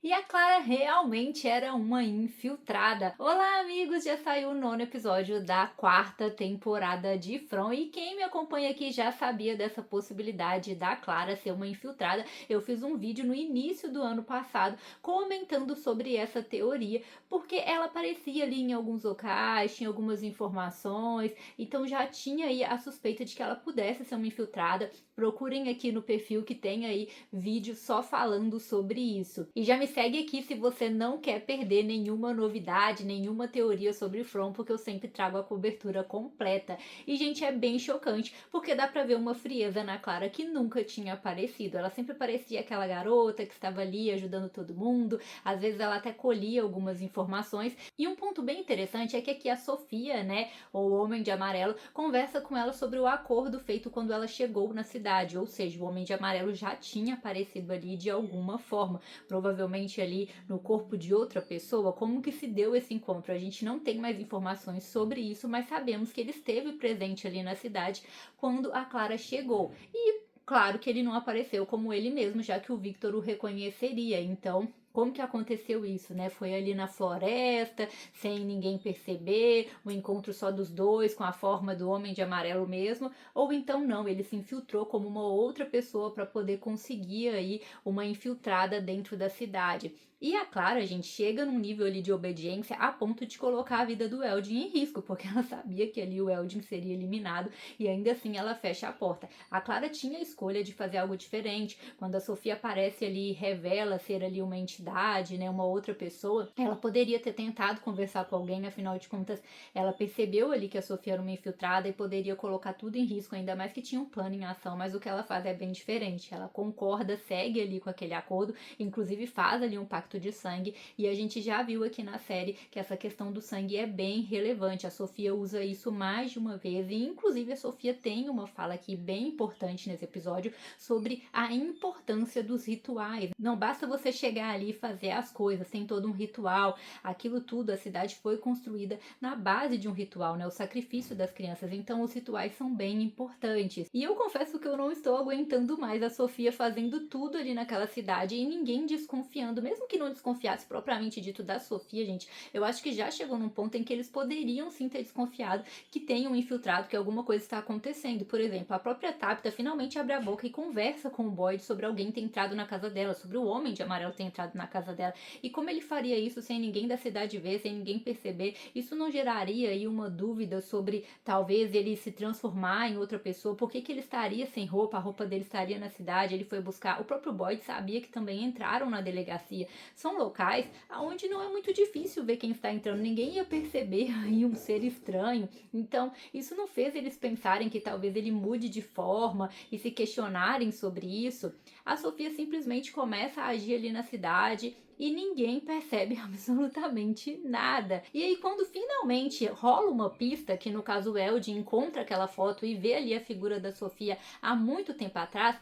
E a Clara realmente era uma infiltrada. Olá, amigos! Já saiu o nono episódio da quarta temporada de From. E quem me acompanha aqui já sabia dessa possibilidade da Clara ser uma infiltrada. Eu fiz um vídeo no início do ano passado comentando sobre essa teoria, porque ela aparecia ali em alguns locais, tinha algumas informações, então já tinha aí a suspeita de que ela pudesse ser uma infiltrada. Procurem aqui no perfil que tem aí vídeo só falando sobre isso. E já me segue aqui se você não quer perder nenhuma novidade, nenhuma teoria sobre From, porque eu sempre trago a cobertura completa. E, gente, é bem chocante, porque dá pra ver uma frieza na Clara que nunca tinha aparecido. Ela sempre parecia aquela garota que estava ali ajudando todo mundo, às vezes ela até colhia algumas informações. E um ponto bem interessante é que aqui a Sofia, né, ou o Homem de Amarelo, conversa com ela sobre o acordo feito quando ela chegou na cidade, ou seja, o Homem de Amarelo já tinha aparecido ali de alguma forma, provavelmente ali no corpo de outra pessoa. Como que se deu esse encontro? A gente não tem mais informações sobre isso, mas sabemos que ele esteve presente ali na cidade quando a Clara chegou. E claro que ele não apareceu como ele mesmo, já que o Victor o reconheceria. Então, como que aconteceu isso, né? Foi ali na floresta, sem ninguém perceber, um encontro só dos dois, com a forma do Homem de Amarelo mesmo, ou então não, ele se infiltrou como uma outra pessoa para poder conseguir aí uma infiltrada dentro da cidade. E a Clara, gente, chega num nível ali de obediência a ponto de colocar a vida do Eldin em risco, porque ela sabia que ali o Eldin seria eliminado e ainda assim ela fecha a porta. A Clara tinha a escolha de fazer algo diferente. Quando a Sofia aparece ali e revela ser ali uma entidade, né, uma outra pessoa, ela poderia ter tentado conversar com alguém, afinal de contas, ela percebeu ali que a Sofia era uma infiltrada e poderia colocar tudo em risco, ainda mais que tinha um plano em ação, mas o que ela faz é bem diferente. Ela concorda, segue ali com aquele acordo, inclusive faz ali um pacto de sangue, e a gente já viu aqui na série que essa questão do sangue é bem relevante. A Sofia usa isso mais de uma vez, e inclusive a Sofia tem uma fala aqui bem importante nesse episódio sobre a importância dos rituais. Não basta você chegar ali e fazer as coisas, tem todo um ritual, aquilo tudo, a cidade foi construída na base de um ritual, né? O sacrifício das crianças, então os rituais são bem importantes. E eu confesso que eu não estou aguentando mais a Sofia fazendo tudo ali naquela cidade e ninguém desconfiando, mesmo que não desconfiasse propriamente dito da Sofia, gente, eu acho que já chegou num ponto em que eles poderiam sim ter desconfiado que tem um infiltrado, que alguma coisa está acontecendo. Por exemplo, a própria Tabitha finalmente abre a boca e conversa com o Boyd sobre alguém ter entrado na casa dela, sobre o Homem de Amarelo ter entrado na casa dela. E como ele faria isso sem ninguém da cidade ver, sem ninguém perceber? Isso não geraria aí uma dúvida sobre talvez ele se transformar em outra pessoa? Por que ele estaria sem roupa? A roupa dele estaria na cidade, ele foi buscar. O próprio Boyd sabia que também entraram na delegacia. São locais onde não é muito difícil ver quem está entrando, ninguém ia perceber aí um ser estranho. Então, isso não fez eles pensarem que talvez ele mude de forma e se questionarem sobre isso. A Sofia simplesmente começa a agir ali na cidade e ninguém percebe absolutamente nada. E aí, quando finalmente rola uma pista, que no caso o Eldin encontra aquela foto e vê ali a figura da Sofia há muito tempo atrás,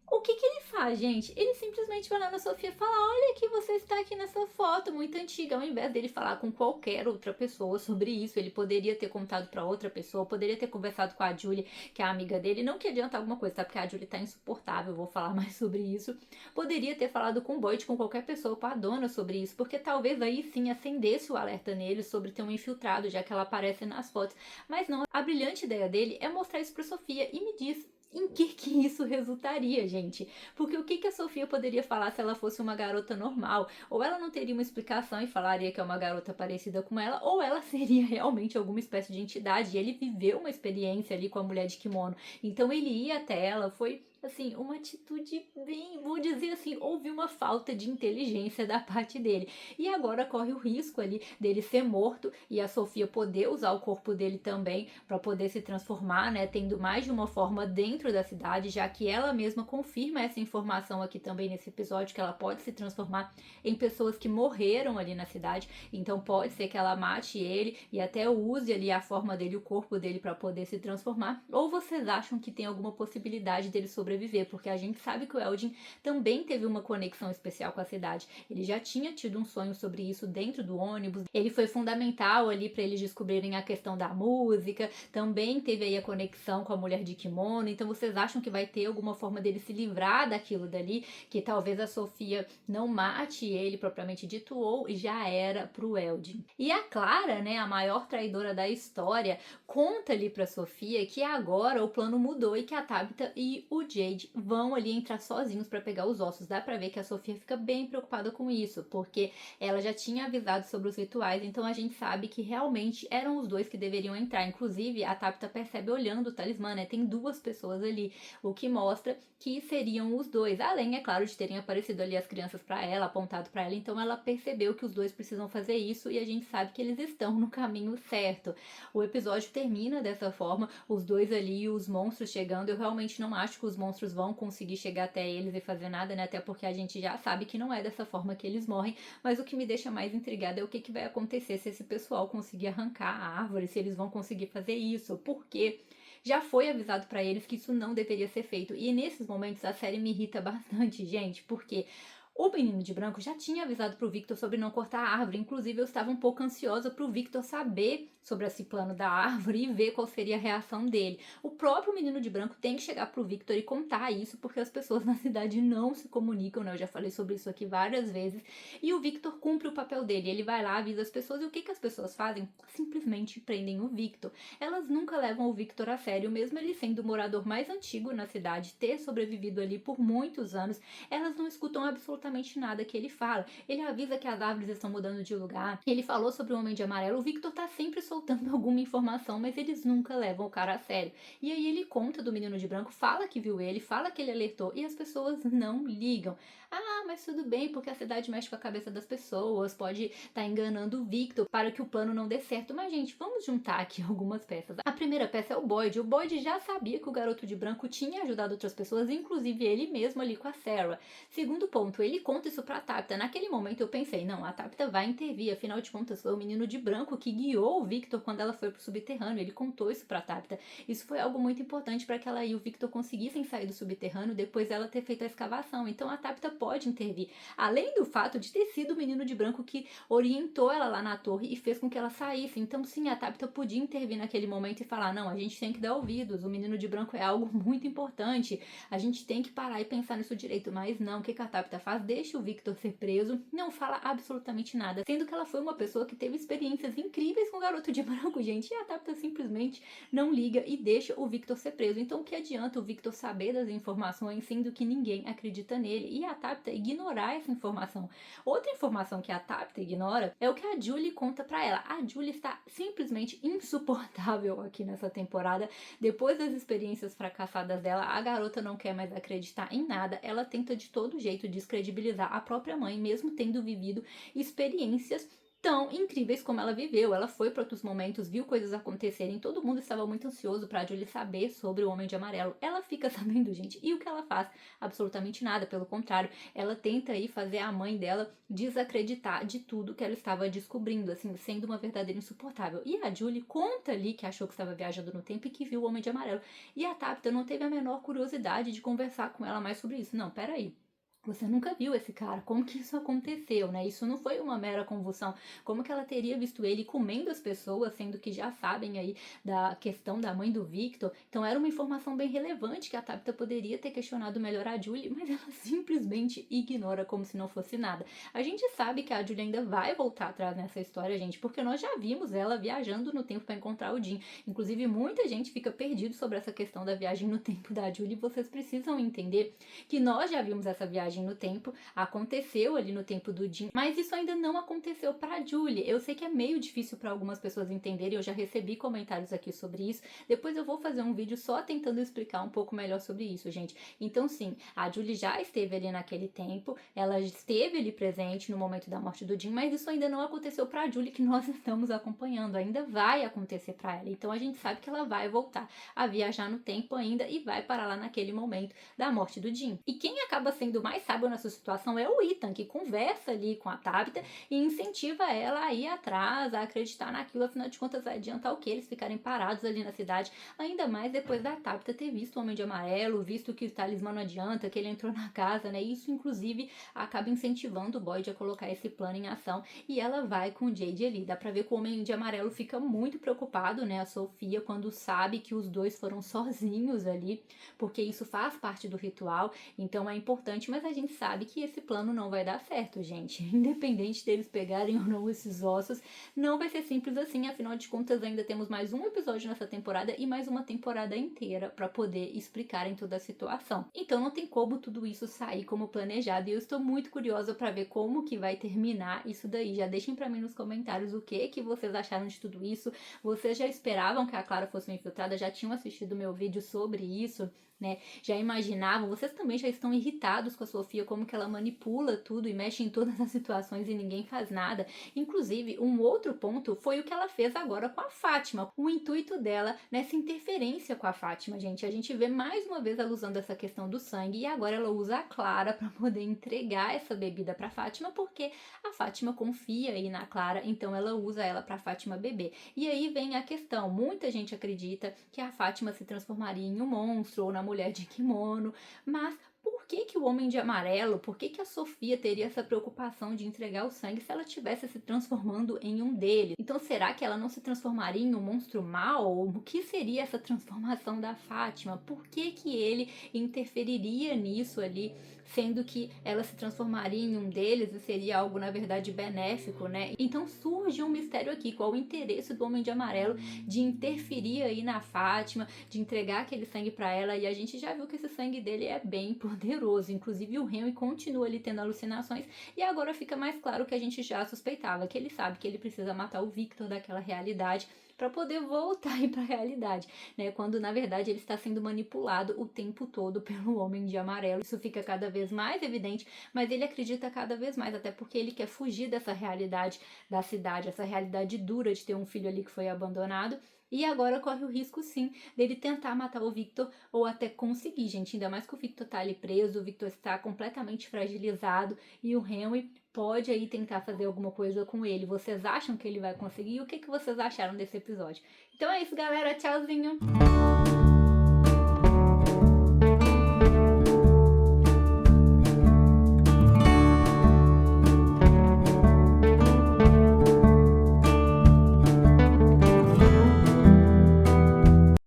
o que ele faz, gente? Ele simplesmente vai lá na Sofia e fala: olha que você está aqui nessa foto muito antiga. Ao invés dele falar com qualquer outra pessoa sobre isso, ele poderia ter contado para outra pessoa, poderia ter conversado com a Julie, que é a amiga dele. Não que adianta alguma coisa, tá? Porque a Julie tá insuportável, vou falar mais sobre isso. Poderia ter falado com o Boyd, com qualquer pessoa, com a dona sobre isso, porque talvez aí sim acendesse o alerta nele sobre ter um infiltrado, já que ela aparece nas fotos. Mas não, a brilhante ideia dele é mostrar isso pra Sofia. E me diz, em que isso resultaria, gente? Porque o que a Sofia poderia falar se ela fosse uma garota normal? Ou ela não teria uma explicação e falaria que é uma garota parecida com ela, ou ela seria realmente alguma espécie de entidade. E ele viveu uma experiência ali com a mulher de kimono, então ele ia até ela. Foi assim, uma atitude bem, vou dizer assim, houve uma falta de inteligência da parte dele. E agora corre o risco ali dele ser morto e a Sofia poder usar o corpo dele também para poder se transformar, né, tendo mais de uma forma dentro da cidade, já que ela mesma confirma essa informação aqui também nesse episódio, que ela pode se transformar em pessoas que morreram ali na cidade. Então pode ser que ela mate ele e até use ali a forma dele, o corpo dele, para poder se transformar. Ou vocês acham que tem alguma possibilidade dele sobreviver sobreviver, porque a gente sabe que o Eldin também teve uma conexão especial com a cidade. Ele já tinha tido um sonho sobre isso dentro do ônibus, ele foi fundamental ali para eles descobrirem a questão da música, também teve aí a conexão com a mulher de kimono. Então vocês acham que vai ter alguma forma dele se livrar daquilo dali, que talvez a Sofia não mate ele propriamente dito, ou já era pro Eldin. E a Clara, né, a maior traidora da história, conta ali pra Sofia que agora o plano mudou e que a Tabitha e o Jade vão ali entrar sozinhos para pegar os ossos. Dá pra ver que a Sofia fica bem preocupada com isso, porque ela já tinha avisado sobre os rituais, então a gente sabe que realmente eram os dois que deveriam entrar. Inclusive, a Tabitha percebe olhando o talismã, né, tem duas pessoas ali, o que mostra que seriam os dois, além, é claro, de terem aparecido ali as crianças para ela, apontado para ela, então ela percebeu que os dois precisam fazer isso e a gente sabe que eles estão no caminho certo. O episódio termina dessa forma, os dois ali, os monstros chegando. Eu realmente não acho que os monstros vão conseguir chegar até eles e fazer nada, né, até porque a gente já sabe que não é dessa forma que eles morrem, mas o que me deixa mais intrigada é o que vai acontecer se esse pessoal conseguir arrancar a árvore, se eles vão conseguir fazer isso, porque já foi avisado pra eles que isso não deveria ser feito. E nesses momentos a série me irrita bastante, gente, porque o menino de branco já tinha avisado pro Victor sobre não cortar a árvore. Inclusive, eu estava um pouco ansiosa pro Victor saber sobre esse plano da árvore e ver qual seria a reação dele. O próprio menino de branco tem que chegar pro Victor e contar isso, porque as pessoas na cidade não se comunicam, né? Eu já falei sobre isso aqui várias vezes. E o Victor cumpre o papel dele. Ele vai lá, avisa as pessoas. E o que as pessoas fazem? Simplesmente prendem o Victor. Elas nunca levam o Victor a sério, mesmo ele sendo o morador mais antigo na cidade, ter sobrevivido ali por muitos anos. Elas não escutam absolutamente nada que ele fala. Ele avisa que as árvores estão mudando de lugar. Ele falou sobre o Homem de Amarelo. O Victor tá sempre soltando alguma informação, mas eles nunca levam o cara a sério. E aí ele conta do menino de branco, fala que viu ele, fala que ele alertou, e as pessoas não ligam. Ah, mas tudo bem, porque a cidade mexe com a cabeça das pessoas, pode estar enganando o Victor para que o plano não dê certo. Mas, gente, vamos juntar aqui algumas peças. A primeira peça é o Boyd. O Boyd já sabia que o garoto de branco tinha ajudado outras pessoas, inclusive ele mesmo ali com a Sarah. Segundo ponto, ele conta isso pra Tabitha. Naquele momento eu pensei, não, a Tabitha vai intervir, afinal de contas foi o menino de branco que guiou o Victor quando ela foi pro subterrâneo. Ele contou isso pra Tabitha. Isso foi algo muito importante para que ela e o Victor conseguissem sair do subterrâneo depois dela ter feito a escavação. Então a Tabitha pode intervir. Além do fato de ter sido o menino de branco que orientou ela lá na torre e fez com que ela saísse. Então sim, a Tabitha podia intervir naquele momento e falar, não, a gente tem que dar ouvidos, o menino de branco é algo muito importante, a gente tem que parar e pensar nisso direito. Mas não, o que a Tabitha faz? Deixa o Victor ser preso, não fala absolutamente nada, sendo que ela foi uma pessoa que teve experiências incríveis com o garoto de branco, gente, e a Tabitha simplesmente não liga e deixa o Victor ser preso. Então o que adianta o Victor saber das informações, sendo que ninguém acredita nele, e a Tabitha ignorar essa informação? Outra informação que a Tabitha ignora é o que a Julie conta pra ela. A Julie está simplesmente insuportável aqui nessa temporada. Depois das experiências fracassadas dela, a garota não quer mais acreditar em nada. Ela tenta de todo jeito descredibilizar a própria mãe, mesmo tendo vivido experiências tão incríveis como ela viveu. Ela foi para outros momentos, viu coisas acontecerem, todo mundo estava muito ansioso para a Julie saber sobre o Homem de Amarelo. Ela fica sabendo, gente, e o que ela faz? Absolutamente nada, pelo contrário, ela tenta aí fazer a mãe dela desacreditar de tudo que ela estava descobrindo, assim, sendo uma verdadeira insuportável. E a Julie conta ali que achou que estava viajando no tempo e que viu o Homem de Amarelo. E a Tabitha não teve a menor curiosidade de conversar com ela mais sobre isso. Não, peraí. Você nunca viu esse cara, como que isso aconteceu, né? Isso não foi uma mera convulsão. Como que ela teria visto ele comendo as pessoas, sendo que já sabem aí da questão da mãe do Victor? Então era uma informação bem relevante que a Tabitha poderia ter questionado melhor a Julie, mas ela simplesmente ignora como se não fosse nada. A gente sabe que a Julie ainda vai voltar atrás nessa história, gente, porque nós já vimos ela viajando no tempo para encontrar o Jim. Inclusive, muita gente fica perdido sobre essa questão da viagem no tempo da Julie. Vocês precisam entender que nós já vimos essa viagem no tempo, aconteceu ali no tempo do Jim, mas isso ainda não aconteceu pra Julie. Eu sei que é meio difícil para algumas pessoas entenderem, eu já recebi comentários aqui sobre isso, depois eu vou fazer um vídeo só tentando explicar um pouco melhor sobre isso, gente. Então sim, a Julie já esteve ali naquele tempo, ela esteve ali presente no momento da morte do Jim, mas isso ainda não aconteceu pra Julie, que nós estamos acompanhando, ainda vai acontecer pra ela. Então a gente sabe que ela vai voltar a viajar no tempo ainda e vai parar lá naquele momento da morte do Jim. E quem acaba sendo mais sábio nessa situação é o Ethan, que conversa ali com a Tabitha e incentiva ela a ir atrás, a acreditar naquilo, afinal de contas vai adiantar o que eles ficarem parados ali na cidade, ainda mais depois da Tabitha ter visto o Homem de Amarelo, visto que o talismã não adianta, que ele entrou na casa, né? Isso, inclusive, acaba incentivando o Boyd a colocar esse plano em ação e ela vai com o Jade ali. Dá pra ver que o Homem de Amarelo fica muito preocupado, né? A Sofia, quando sabe que os dois foram sozinhos ali, porque isso faz parte do ritual, então é importante, mas a gente sabe que esse plano não vai dar certo, gente. Independente deles pegarem ou não esses ossos, não vai ser simples assim, afinal de contas ainda temos mais um episódio nessa temporada e mais uma temporada inteira para poder explicarem toda a situação. Então não tem como tudo isso sair como planejado e eu estou muito curiosa para ver como que vai terminar isso daí. Já deixem para mim nos comentários o que vocês acharam de tudo isso. Vocês já esperavam que a Clara fosse uma infiltrada? Já tinham assistido meu vídeo sobre isso? Né? Já imaginavam, vocês também já estão irritados com a Sofia, como que ela manipula tudo e mexe em todas as situações e ninguém faz nada. Inclusive, um outro ponto foi o que ela fez agora com a Fátima, o intuito dela nessa interferência com a Fátima, gente. A gente vê mais uma vez ela usando essa questão do sangue e agora ela usa a Clara para poder entregar essa bebida para Fátima, porque a Fátima confia aí na Clara, então ela usa ela para Fátima beber. E aí vem a questão, muita gente acredita que a Fátima se transformaria em um monstro ou na mulher de kimono, mas por que o Homem de Amarelo, por que a Sofia teria essa preocupação de entregar o sangue se ela estivesse se transformando em um deles? Então será que ela não se transformaria em um monstro mau? O que seria essa transformação da Fátima? Por que ele interferiria nisso ali, sendo que ela se transformaria em um deles e seria algo, na verdade, benéfico, né? Então surge um mistério aqui, qual o interesse do Homem de Amarelo de interferir aí na Fátima, de entregar aquele sangue para ela, e a gente já viu que esse sangue dele é bem poderoso, inclusive o Henry continua ali tendo alucinações, e agora fica mais claro que a gente já suspeitava, que ele sabe que ele precisa matar o Victor daquela realidade para poder voltar aí para a realidade, né? Quando na verdade ele está sendo manipulado o tempo todo pelo Homem de Amarelo. Isso fica cada vez mais evidente, mas ele acredita cada vez mais, até porque ele quer fugir dessa realidade da cidade, essa realidade dura de ter um filho ali que foi abandonado. E agora corre o risco, sim, dele tentar matar o Victor ou até conseguir, gente. Ainda mais que o Victor tá ali preso, o Victor está completamente fragilizado e o Henry pode aí tentar fazer alguma coisa com ele. Vocês acham que ele vai conseguir? E o que vocês acharam desse episódio? Então é isso, galera. Tchauzinho!